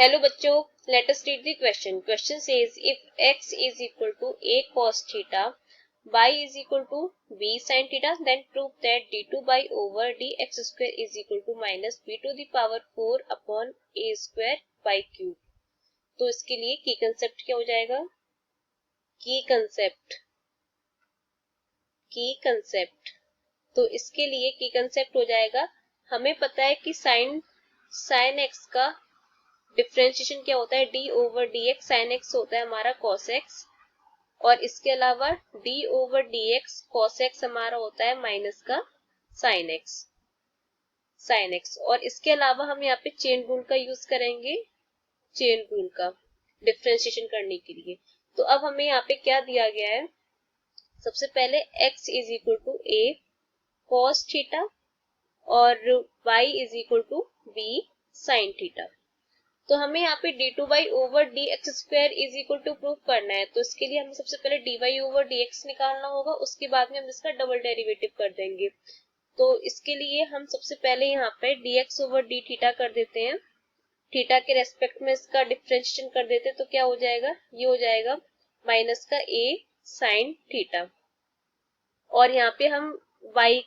Hello बच्चों, let us read the question. Question says if x is equal to a cos theta, y is equal to b sin theta, then prove that d2 by over dx square is equal to minus b to the power 4 upon a square by cube. तो इसके लिए की concept क्या हो जाएगा? की concept तो इसके लिए की कंसेप्ट हो जाएगा, हमें पता है कि साइन एक्स का डिफरेंशिएशन क्या होता है, d over D x. Sine x होता है हमारा cos x, और इसके अलावा d over D x cos x हमारा होता है माइनस का साइन एक्स. और इसके अलावा हम यहाँ पे चेन रूल का यूज करेंगे, चेन रूल का डिफरेंशिएशन करने के लिए. तो अब हमें यहाँ पे क्या दिया गया है, सबसे पहले x is equal to a cos theta और y is equal to b sin theta. तो हमें यहाँ पे d2 by over D X square is equal to prove करना है. तो इसके लिए हमें सबसे पहले dy ओवर dx निकालना होगा, उसके बाद में हम इसका डबल डेरिवेटिव कर देंगे. तो इसके लिए हम सबसे पहले यहाँ पे dx ओवर d थीटा कर देते हैं, थीटा के रेस्पेक्ट में इसका डिफरेंशिएशन कर देते हैं. तो क्या हो जाएगा, ये हो जाएगा माइनस का a साइन थीटा. और यहाँ पे हम y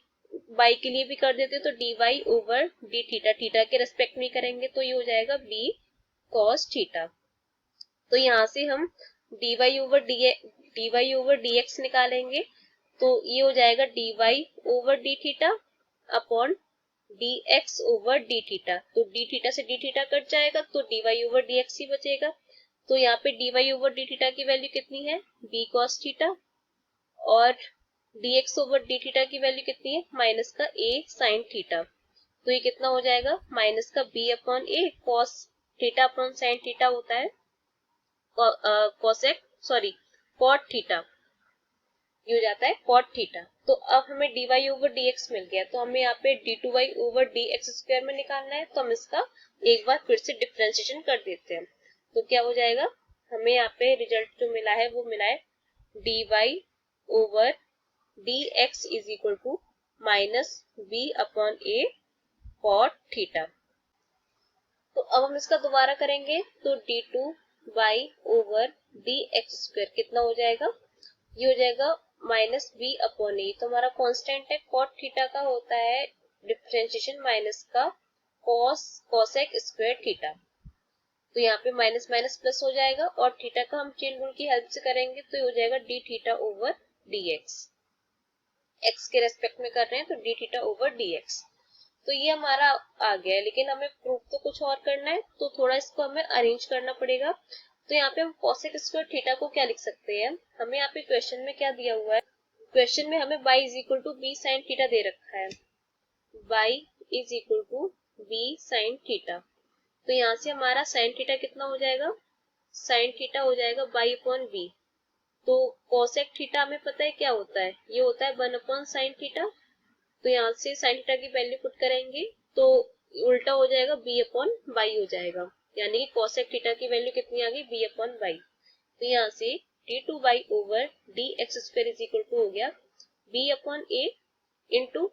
के लिए भी कर देते हैं, तो dy over d theta, theta के रेस्पेक्ट में करेंगे तो ये हो जाएगा b cos थीटा. तो यहाँ से हम dy ओवर dx निकालेंगे, तो ये हो जाएगा dy over d theta upon dx over d theta. तो d थीटा से d थीटा कट जाएगा, तो dy ओवर dx ही बचेगा. तो यहाँ पे dy ओवर d थीटा की वैल्यू कितनी है, b cos थीटा, और dx ओवर d थीटा की वैल्यू कितनी है, माइनस का a sin थीटा. तो ये कितना हो जाएगा, माइनस का b upon a cos theta upon sine theta होता है कॉट थीटा, ये हो जाता है कॉट थीटा. तो अब हमें dy ओवर dx मिल गया, तो हमें यहाँ पे d2y ओवर dx स्क्वायर में निकालना है. तो हम इसका एक बार फिर से डिफरेंशिएशन कर देते हैं. तो क्या हो जाएगा, हमें यहाँ पे रिजल्ट जो मिला है वो मिला है dy over dx is equal to minus b upon a cot theta. तो अब हम इसका दोबारा करेंगे, तो d2 by over dx square कितना हो जाएगा, ये हो जाएगा माइनस b अपॉन ए. तो हमारा कांस्टेंट है कॉट थीटा का होता है डिफरेंशिएशन माइनस का cosec स्क्वायर थीटा. तो यहाँ पे माइनस माइनस प्लस हो जाएगा, और थीटा का हम चेन रूल की हेल्प से करेंगे, तो ये हो जाएगा d theta over dx. x के रेस्पेक्ट में कर रहे हैं तो d थीटा ओवर dx. तो ये हमारा आ गया है, लेकिन हमें प्रूफ तो कुछ और करना है, तो थोड़ा इसको हमें अरेंज करना पड़ेगा. तो यहाँ पे हम cosec स्क्वायर थीटा को क्या लिख सकते हैं, हमें यहाँ पे क्वेश्चन में क्या दिया हुआ है, क्वेश्चन में हमें y is equal to b sin theta दे रखा है, y is equal to b sin theta. तो यहाँ से हमारा sin थीटा कितना हो जाएगा, sin थीटा हो जाएगा y अपॉन b. तो cosec थीटा हमें पता है क्या होता है, ये होता है 1 अपॉन sin थीटा. तो यहाँ से साइन थीटा की वैल्यू पुट करेंगे तो उल्टा हो जाएगा b अपॉन वाई हो जाएगा, यानी कि cosec थीटा की वैल्यू कितनी आ गई, b अपॉन वाई. तो यहाँ से d2 by over dx square is equal to हो गया b अपॉन a इंटू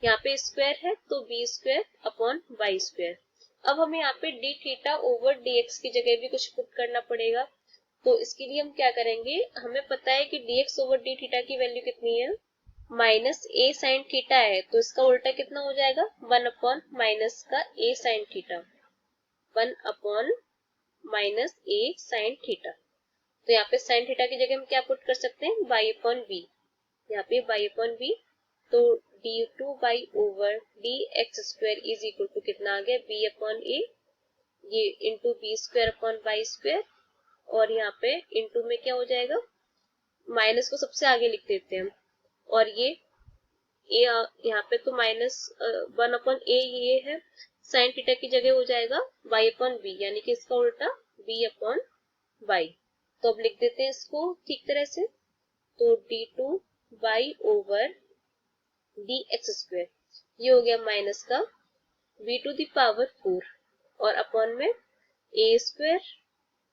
यहाँ पे स्क्वायर है तो b square upon Y square. अब हमें यहाँ पे d थीटा ओवर dx की जगह भी कुछ पुट करना पड़ेगा. तो इसके लिए हम क्या करेंगे, हमें पता है कि dx ओवर d थीटा की वैल्यू कितनी है, माइनस ए साइन थीटा है. तो इसका उल्टा कितना हो जाएगा, 1 अपॉन माइनस का ए साइन थीटा, 1 अपॉन माइनस ए साइन थीटा. तो यहाँ पे साइन थीटा की जगह हम क्या पुट कर सकते हैं, y अपॉन बी. यहाँ पे y अपॉन बी, तो d2 by over dx square is equal to कितना आ गया, b अपॉन a, ये into B square upon Y square. और यहाँ पे इंटू में क्या हो जाएगा, माइनस को सबसे आगे लिख देते हैं, और ये यहाँ पे तो माइनस 1 अपॉन ए ये है, साइन थीटा की जगह हो जाएगा y अपॉन बी, यानी कि इसका उल्टा b अपॉन वाई. तो अब लिख देते हैं इसको ठीक तरह से, तो d2 by over dx square, ये हो गया माइनस का b टू द पावर 4 और अपॉन में a स्क्वायर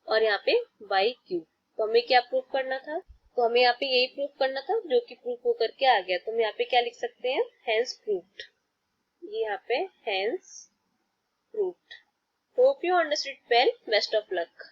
और यहाँ पे y क्यूब. तो हमें क्या प्रूफ करना था, तो हमें यहाँ पे यही प्रूफ करना था जो कि प्रूफ होकर के आ गया. तो हम यहाँ पे क्या लिख सकते हैं, हेंस प्रूव्ड. ये यहाँ पे hence proved. Hope you understood well, best of luck.